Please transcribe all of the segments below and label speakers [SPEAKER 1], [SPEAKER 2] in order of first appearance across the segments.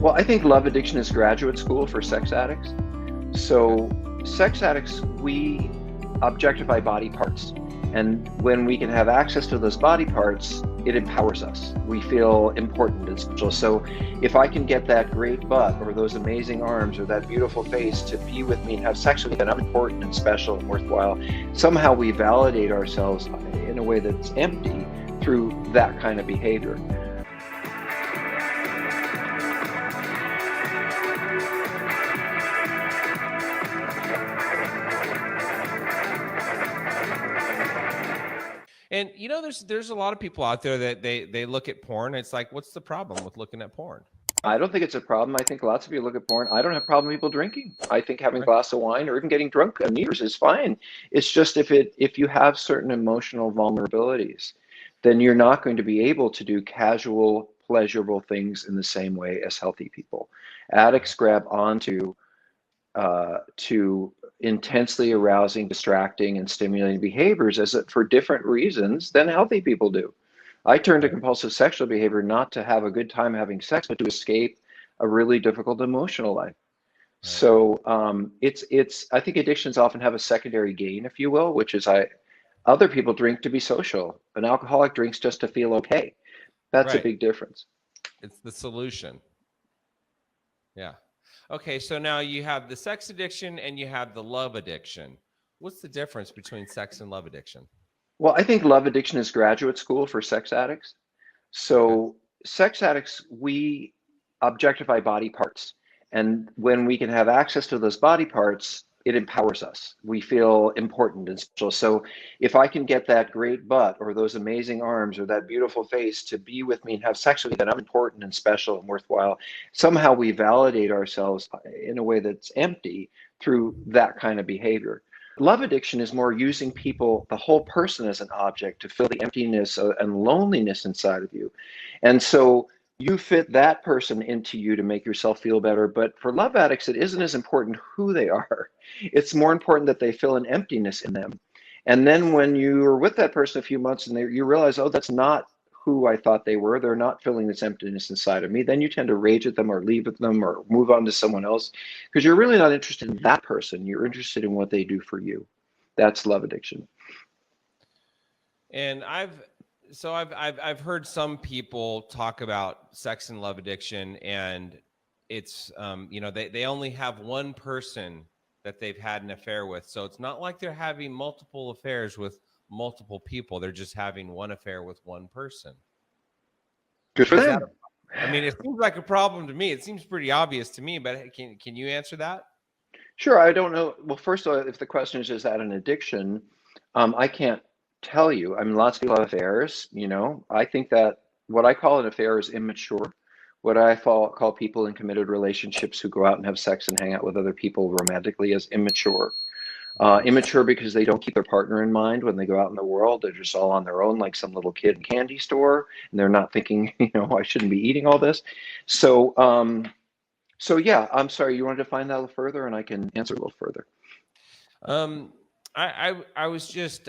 [SPEAKER 1] Well, I think love addiction is graduate school for sex addicts. So, sex addicts, we objectify body parts. And when we can have access to those body parts, it empowers us. We feel important and special. So, if I can get that great butt or those amazing arms or that beautiful face to be with me and have sex with me, then I'm important and special and worthwhile. Somehow we validate ourselves in a way that's empty through that kind of behavior.
[SPEAKER 2] And there's a lot of people out there that they look at porn. It's like, what's the problem with looking at porn?
[SPEAKER 1] I don't think it's a problem. I think lots of people look at porn. I don't have a problem with people drinking. I think having a
[SPEAKER 2] Right.
[SPEAKER 1] glass of wine or even getting drunk on New Year's is fine. It's just if you have certain emotional vulnerabilities, then you're not going to be able to do casual, pleasurable things in the same way as healthy people. Addicts grab onto to intensely arousing, distracting, and stimulating behaviors for different reasons than healthy people do. I turn to compulsive sexual behavior not to have a good time having sex, but to escape a really difficult emotional life.
[SPEAKER 2] Right.
[SPEAKER 1] So it's I think addictions often have a secondary gain, if you will, which is other people drink to be social. An alcoholic drinks just to feel okay. That's a
[SPEAKER 2] Right.
[SPEAKER 1] big difference.
[SPEAKER 2] It's the solution. Yeah. Okay, so now you have the sex addiction and you have the love addiction. What's the difference between sex and love addiction?
[SPEAKER 1] Well, I think love addiction is graduate school for sex addicts.
[SPEAKER 2] Okay.
[SPEAKER 1] So sex addicts, we objectify body parts. And when we can have access to those body parts, it empowers us. We feel important and special. So if I can get that great butt or those amazing arms or that beautiful face to be with me and have sex with me, then I'm important and special and worthwhile. Somehow we validate ourselves in a way that's empty through that kind of behavior. Love addiction is more using people, the whole person, as an object to fill the emptiness and loneliness inside of you. And so you fit that person into you to make yourself feel better. But for love addicts, it isn't as important who they are. It's more important that they fill an emptiness in them. And then when you're with that person a few months and you realize, oh, that's not who I thought they were. They're not filling this emptiness inside of me. Then you tend to rage at them or leave with them or move on to someone else because you're really not interested in that person. You're interested in what they do for you. That's love addiction.
[SPEAKER 2] And I've heard some people talk about sex and love addiction, and it's they only have one person that they've had an affair with. So it's not like they're having multiple affairs with multiple people. They're just having one affair with one person.
[SPEAKER 1] Good for them.
[SPEAKER 2] I mean, it seems like a problem to me. It seems pretty obvious to me, but can you answer that?
[SPEAKER 1] Sure. I don't know. Well, first of all, if the question is that an addiction, I can't tell you. I mean, lots of people have affairs, I think that what I call an affair is immature. What I call people in committed relationships who go out and have sex and hang out with other people romantically is immature. Immature because they don't keep their partner in mind when they go out in the world. They're just all on their own, like some little kid in a candy store, and they're not thinking, I shouldn't be eating all this. So yeah, I'm sorry. You want to define that a little further, and I can answer a little further.
[SPEAKER 2] I was just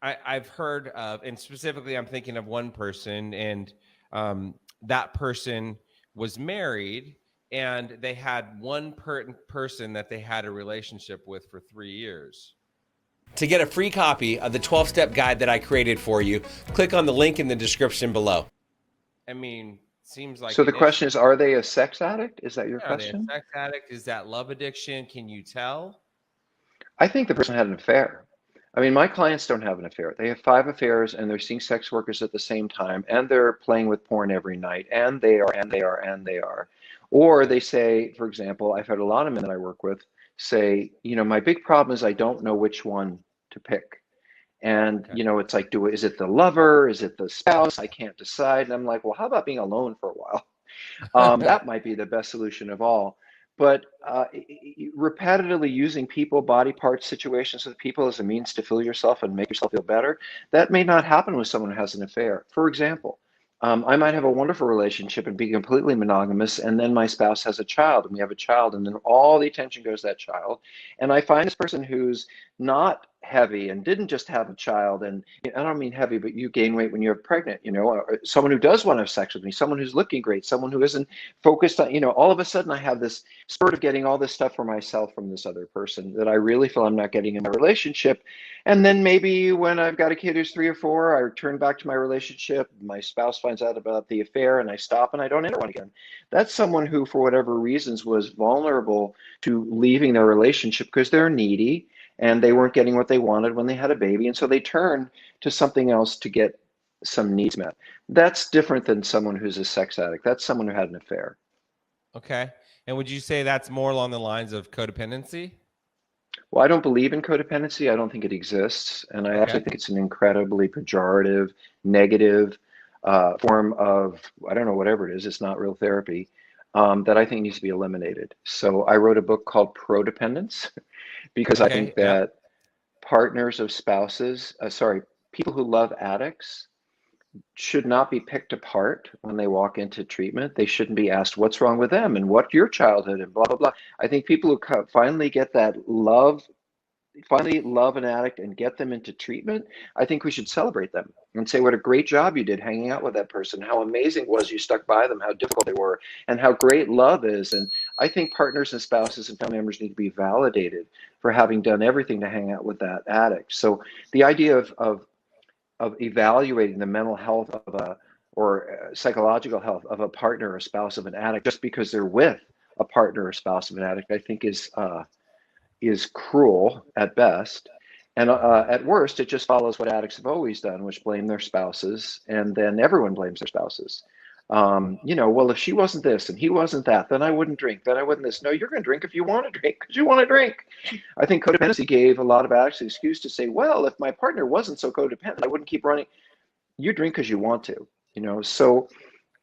[SPEAKER 2] I've heard of, and specifically, I'm thinking of one person, and that person was married. And they had one person that they had a relationship with for 3 years. To get a free copy of the 12-step guide that I created for you, click on the link in the description below. I mean, seems like...
[SPEAKER 1] So the question is, are they a sex addict? Is that your question?
[SPEAKER 2] Are they a sex addict? Is that love addiction? Can you tell?
[SPEAKER 1] I think the person had an affair. I mean, my clients don't have an affair. They have 5 affairs, and they're seeing sex workers at the same time, and they're playing with porn every night, and they are. Or they say, for example, I've had a lot of men that I work with say, my big problem is I don't know which one to pick. And, it's like, is it the lover? Is it the spouse? I can't decide. And I'm like, well, how about being alone for a while? That might be the best solution of all. But repetitively using people, body parts, situations with people as a means to fill yourself and make yourself feel better, that may not happen with someone who has an affair. For example, I might have a wonderful relationship and be completely monogamous, and then my spouse has a child, and we have a child, and then all the attention goes to that child. And I find this person who's not heavy and didn't just have a child, and I don't mean heavy, but you gain weight when you're pregnant, or someone who does want to have sex with me, someone who's looking great, someone who isn't focused on, all of a sudden I have this spurt of getting all this stuff for myself from this other person that I really feel I'm not getting in my relationship. And then maybe when I've got a kid who's 3 or 4, I return back to my relationship, my spouse finds out about the affair, and I stop and I don't enter one again. That's someone who, for whatever reasons, was vulnerable to leaving their relationship because they're needy and they weren't getting what they wanted when they had a baby. And so they turn to something else to get some needs met. That's different than someone who's a sex addict. That's someone who had an affair.
[SPEAKER 2] Okay. And would you say that's more along the lines of codependency?
[SPEAKER 1] Well, I don't believe in codependency. I don't think it exists. And I actually think it's an incredibly pejorative, negative form of, I don't know, whatever it is. It's not real therapy that I think needs to be eliminated. So I wrote a book called Prodependence because I think that partners of spouses, people who love addicts should not be picked apart when they walk into treatment. They shouldn't be asked what's wrong with them and what your childhood and blah, blah, blah. I think people who finally get that finally love an addict and get them into treatment, I think we should celebrate them and say what a great job you did hanging out with that person, how amazing it was you stuck by them, how difficult they were, and how great love is. And I think partners and spouses and family members need to be validated for having done everything to hang out with that addict. So the idea of evaluating the mental health of or psychological health of a partner or spouse of an addict just because they're with a partner or spouse of an addict, I think is cruel at best. And at worst, it just follows what addicts have always done, which blame their spouses, and then everyone blames their spouses. Well, if she wasn't this and he wasn't that, then I wouldn't drink, then I wouldn't this. No, you're going to drink if you want to drink because you want to drink. I think codependency gave a lot of addicts the excuse to say, well, if my partner wasn't so codependent, I wouldn't keep running. You drink because you want to, So,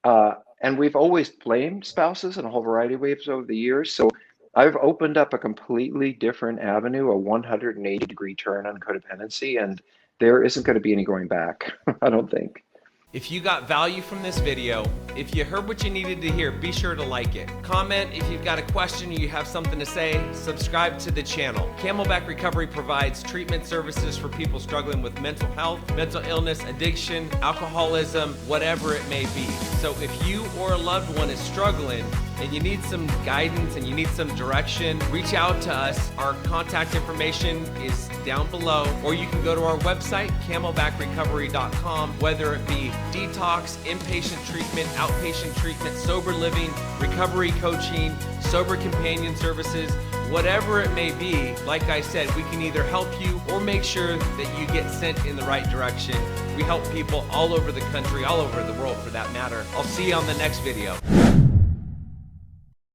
[SPEAKER 1] and we've always blamed spouses in a whole variety of ways over the years. So I've opened up a completely different avenue, a 180-degree turn on codependency, and there isn't going to be any going back, I don't think.
[SPEAKER 2] If you got value from this video, if you heard what you needed to hear, be sure to like it. Comment if you've got a question or you have something to say. Subscribe to the channel. Camelback Recovery provides treatment services for people struggling with mental health, mental illness, addiction, alcoholism, whatever it may be. So if you or a loved one is struggling and you need some guidance and you need some direction, reach out to us. Our contact information is down below, or you can go to our website, camelbackrecovery.com, whether it be detox, inpatient treatment, outpatient treatment, sober living, recovery coaching, sober companion services, whatever it may be. Like I said, we can either help you or make sure that you get sent in the right direction. We help people all over the country, all over the world for that matter. I'll see you on the next video.